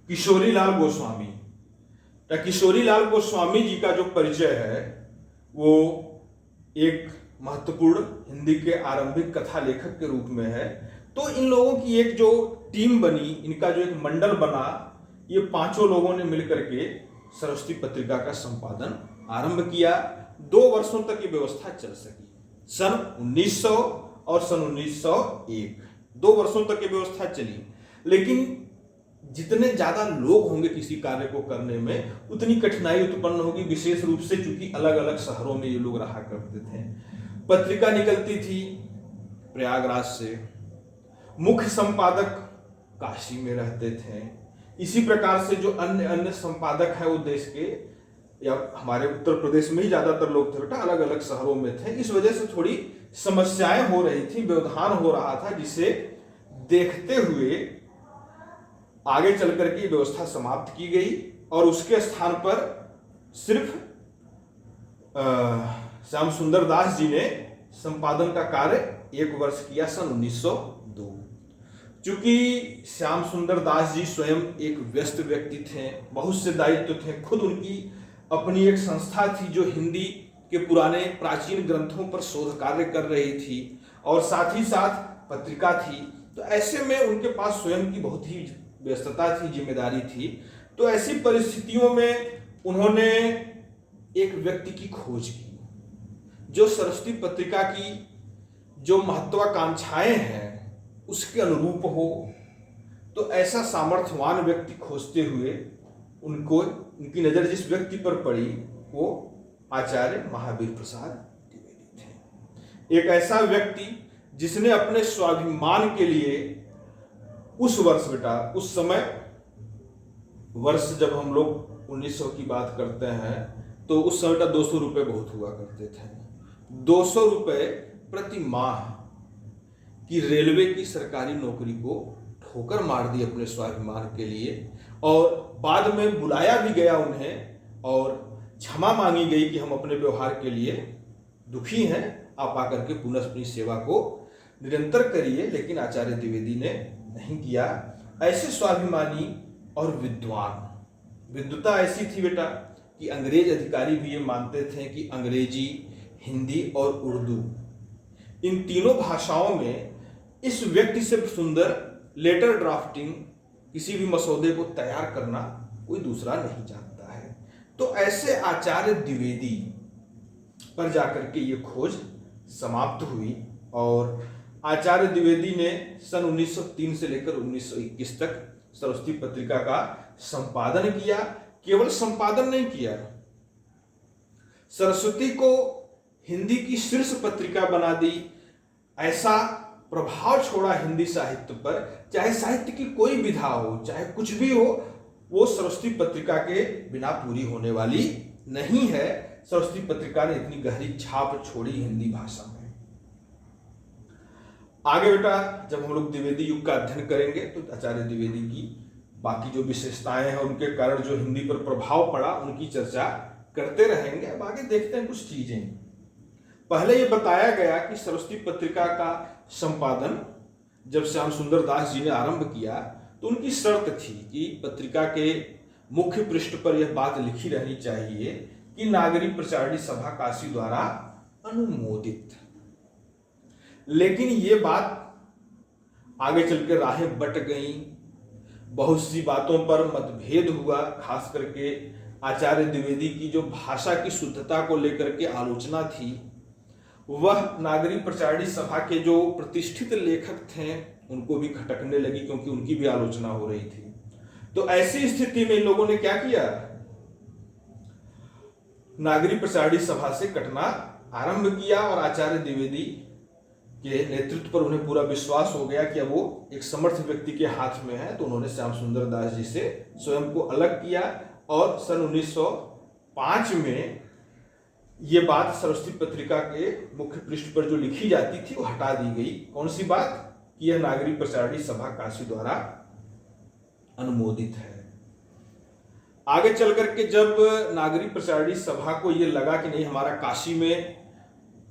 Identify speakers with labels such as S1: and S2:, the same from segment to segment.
S1: किशोरीलाल गोस्वामी। किशोरीलाल गोस्वामी जी का जो परिचय है वो एक महत्वपूर्ण हिंदी के आरंभिक कथा लेखक के रूप में है। तो इन लोगों की एक जो टीम बनी, इनका जो एक मंडल बना, ये पांचों लोगों ने मिलकर के सरस्वती पत्रिका का संपादन आरंभ किया। 2 वर्षों तक ये व्यवस्था चल सकी, सन 1900 और सन 1901, 2 वर्षों तक ये व्यवस्था चली। लेकिन जितने ज्यादा लोग होंगे किसी कार्य को करने में, उतनी कठिनाई उत्पन्न होगी, विशेष रूप से चूंकि अलग अलग शहरों में ये लोग रहा करते थे। पत्रिका निकलती थी प्रयागराज से, मुख्य संपादक काशी में रहते थे। इसी प्रकार से जो अन्य अन्य संपादक है वो देश के या हमारे उत्तर प्रदेश में ही ज्यादातर लोग थे बेटा, अलग अलग शहरों में थे। इस वजह से थोड़ी समस्याएं हो रही थी, व्यवधान हो रहा था, जिसे देखते हुए आगे चल करके व्यवस्था समाप्त की गई और उसके स्थान पर सिर्फ श्याम सुंदर दास जी ने संपादन का कार्य 1 वर्ष किया, सन 1902। चूंकि श्याम सुंदर दास जी स्वयं एक व्यस्त व्यक्ति थे, बहुत से दायित्व थे, खुद उनकी अपनी एक संस्था थी जो हिंदी के पुराने प्राचीन ग्रंथों पर शोध कार्य कर रही थी और साथ ही साथ पत्रिका थी। तो ऐसे में उनके पास स्वयं की बहुत ही व्यस्तता थी, जिम्मेदारी थी। तो ऐसी परिस्थितियों में उन्होंने एक व्यक्ति की खोज की जो सरस्वती पत्रिका की जो महत्वाकांक्षाएं हैं उसके अनुरूप हो। तो ऐसा सामर्थ्यवान व्यक्ति खोजते हुए उनकी नजर जिस व्यक्ति पर पड़ी वो आचार्य महावीर प्रसाद द्विवेदी थे। एक ऐसा व्यक्ति जिसने अपने स्वाभिमान के लिए उस वर्ष बेटा, उस समय वर्ष जब हम लोग 1900 की बात करते हैं तो उस समय बेटा 200 रुपये बहुत हुआ करते थे। 200 रुपये प्रति माह की रेलवे की सरकारी नौकरी को ठोकर मार दी अपने स्वाभिमान के लिए और बाद में बुलाया भी गया उन्हें और क्षमा मांगी गई कि हम अपने व्यवहार के लिए दुखी हैं, आप आकर के पुनः अपनी सेवा को निरंतर करिए। लेकिन आचार्य द्विवेदी ने नहीं किया। ऐसे स्वाभिमानी और विद्वान, विद्वता ऐसी थी बेटा कि अंग्रेज अधिकारी भी ये मानते थे कि अंग्रेजी, हिंदी और उर्दू, इन तीनों भाषाओं में इस व्यक्ति से सुंदर लेटर ड्राफ्टिंग, किसी भी मसौदे को तैयार करना कोई दूसरा नहीं जानता है। तो ऐसे आचार्य द्विवेदी पर जाकर के ये खोज समाप्त हुई और आचार्य द्विवेदी ने सन 1903 से लेकर 1921 तक सरस्वती पत्रिका का संपादन किया। केवल संपादन नहीं किया, सरस्वती को हिंदी की शीर्ष पत्रिका बना दी। ऐसा प्रभाव छोड़ा हिंदी साहित्य पर, चाहे साहित्य की कोई विधा हो, चाहे कुछ भी हो, वो सरस्वती पत्रिका के बिना पूरी होने वाली नहीं है। सरस्वती पत्रिका ने इतनी गहरी छाप छोड़ी हिंदी भाषा में। आगे बेटा जब हम लोग द्विवेदी युग का अध्ययन करेंगे तो आचार्य द्विवेदी की बाकी जो विशेषताएं हैं, उनके कारण जो हिंदी पर प्रभाव पड़ा, उनकी चर्चा करते रहेंगे। अब आगे देखते हैं कुछ चीजें। पहले ये बताया गया कि सरस्वती पत्रिका का संपादन जब श्याम सुंदर दास जी ने आरंभ किया तो उनकी शर्त थी कि पत्रिका के मुख्य पृष्ठ पर यह बात लिखी रहनी चाहिए कि नागरी प्रचारणी सभा काशी द्वारा अनुमोदित। लेकिन ये बात आगे चल के राहें बट गई, बहुत सी बातों पर मतभेद हुआ। खास करके आचार्य द्विवेदी की जो भाषा की शुद्धता को लेकर के आलोचना थी, वह नागरी प्रचारणी सभा के जो प्रतिष्ठित लेखक थे उनको भी खटकने लगी, क्योंकि उनकी भी आलोचना हो रही थी। तो ऐसी स्थिति में इन लोगों ने क्या किया, नागरी प्रचारणी सभा से कटना आरंभ किया और आचार्य द्विवेदी के नेतृत्व पर उन्हें पूरा विश्वास हो गया कि अब वो एक समर्थ व्यक्ति के हाथ में है। तो उन्होंने श्याम सुंदर दास जी से स्वयं को अलग किया और सन 1905 में ये बात सरस्वती पत्रिका के मुख्य पृष्ठ पर जो लिखी जाती थी वो हटा दी गई। कौन सी बात, कि यह नागरी प्रचारणी सभा काशी द्वारा अनुमोदित है। आगे चल करके जब नागरी प्रचारणी सभा को ये लगा कि नहीं, हमारा काशी में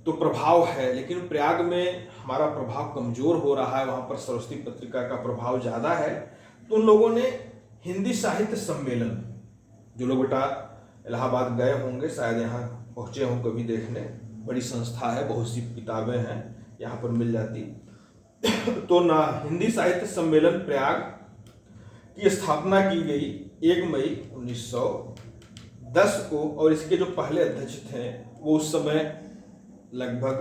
S1: तो प्रभाव है लेकिन प्रयाग में हमारा प्रभाव कमजोर हो रहा है, वहां पर सरस्वती पत्रिका का प्रभाव ज्यादा है, तो उन लोगों ने हिंदी साहित्य सम्मेलन, जो लोग बेटा इलाहाबाद गए होंगे, शायद यहाँ पहुँचे हों कभी देखने, बड़ी संस्था है, बहुत सी किताबें हैं यहाँ पर मिल जाती। तो ना हिंदी साहित्य सम्मेलन प्रयाग की स्थापना की गई 1 मई 1910 को, और इसके जो पहले अध्यक्ष थे वो उस समय लगभग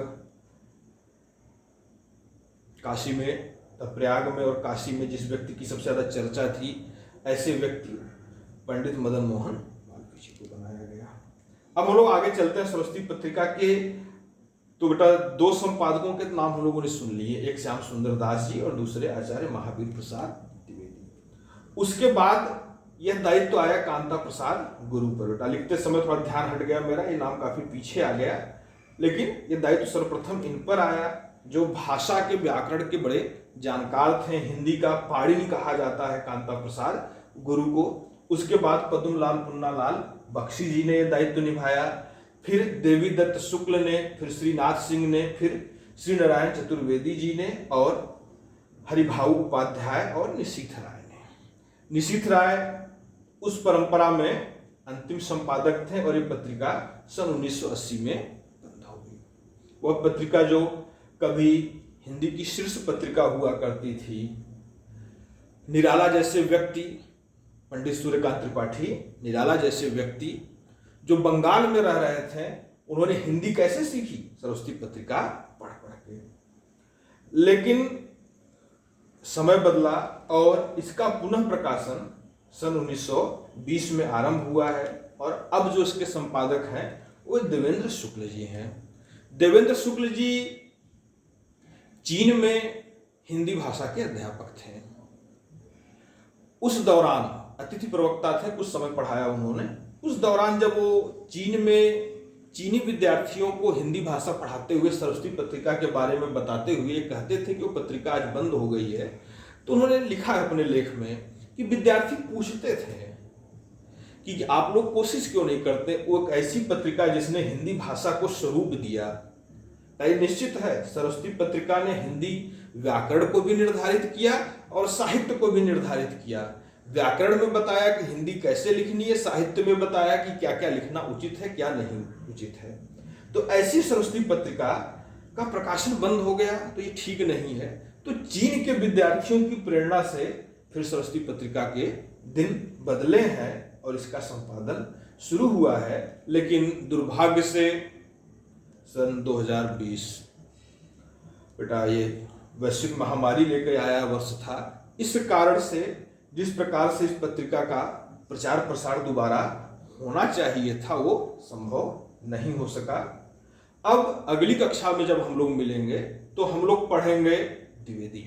S1: काशी में, प्रयाग में और काशी में जिस व्यक्ति की सबसे ज़्यादा चर्चा थी, ऐसे व्यक्ति पंडित मदन मोहन मालवीय को बनाया गया। अब हम लोग आगे चलते हैं सरस्वती पत्रिका के। तो बेटा 2 संपादकों के नाम हम लोगों ने सुन लिए, एक श्याम सुंदर दास जी और दूसरे आचार्य महावीर प्रसाद द्विवेदी। उसके बाद यह दायित्व आया कांता प्रसाद गुरु पर। बेटा लिखते समय थोड़ा ध्यान हट गया मेरा, ये नाम काफी पीछे आ गया, लेकिन यह दायित्व सर्वप्रथम इन पर आया, जो भाषा के व्याकरण के बड़े जानकार थे। हिंदी का पाणिनि कहा जाता है कांता प्रसाद गुरु को। उसके बाद पद्मलाल पुन्नालाल बख्शी जी ने दायित्व निभाया, फिर देवी दत्त शुक्ल ने, फिर श्रीनाथ सिंह ने, फिर श्री नारायण चतुर्वेदी जी ने, और हरिभाऊ उपाध्याय और निशीथ राय ने। निशीथ राय उस परंपरा में अंतिम संपादक थे और ये पत्रिका सन 1980 में बंद हो गई। वह पत्रिका जो कभी हिंदी की शीर्ष पत्रिका हुआ करती थी, निराला जैसे व्यक्ति, पंडित सूर्यकांत त्रिपाठी निराला जैसे व्यक्ति जो बंगाल में रह रहे थे, उन्होंने हिंदी कैसे सीखी? सरस्वती पत्रिका पढ़ पढ़ के। लेकिन समय बदला और इसका पुनः प्रकाशन सन 1920 में आरंभ हुआ है, और अब जो इसके संपादक हैं वो देवेंद्र शुक्ल जी हैं। देवेंद्र शुक्ल जी चीन में हिंदी भाषा के अध्यापक थे। उस दौरान अतिथि प्रवक्ता थे, कुछ समय पढ़ाया उन्होंने। उस दौरान जब वो चीन में चीनी विद्यार्थियों को हिंदी भाषा पढ़ाते हुए सरस्वती पत्रिका के बारे में बताते हुए कहते थे कि वो पत्रिका आज बंद हो गई है, तो उन्होंने लिखा है अपने लेख में कि विद्यार्थी पूछते थे कि आप लोग कोशिश क्यों नहीं करते, वो एक ऐसी पत्रिका जिसने हिंदी भाषा को स्वरूप दिया। निश्चित है सरस्वती पत्रिका ने हिंदी व्याकरण को भी निर्धारित किया और साहित्य को भी निर्धारित किया। व्याकरण में बताया कि हिंदी कैसे लिखनी है, साहित्य में बताया कि क्या क्या लिखना उचित है, क्या नहीं उचित है। तो ऐसी सरस्वती पत्रिका का प्रकाशन बंद हो गया तो ये ठीक नहीं है। तो चीन के विद्यार्थियों की प्रेरणा से फिर सरस्वती पत्रिका के दिन बदले हैं और इसका संपादन शुरू हुआ है। लेकिन दुर्भाग्य से सन 2020 बेटा ये वैश्विक महामारी लेकर आया वर्ष था। इस कारण से जिस प्रकार से इस पत्रिका का प्रचार प्रसार दोबारा होना चाहिए था वो संभव नहीं हो सका। अब अगली कक्षा में जब हम लोग मिलेंगे तो हम लोग पढ़ेंगे द्विवेदी।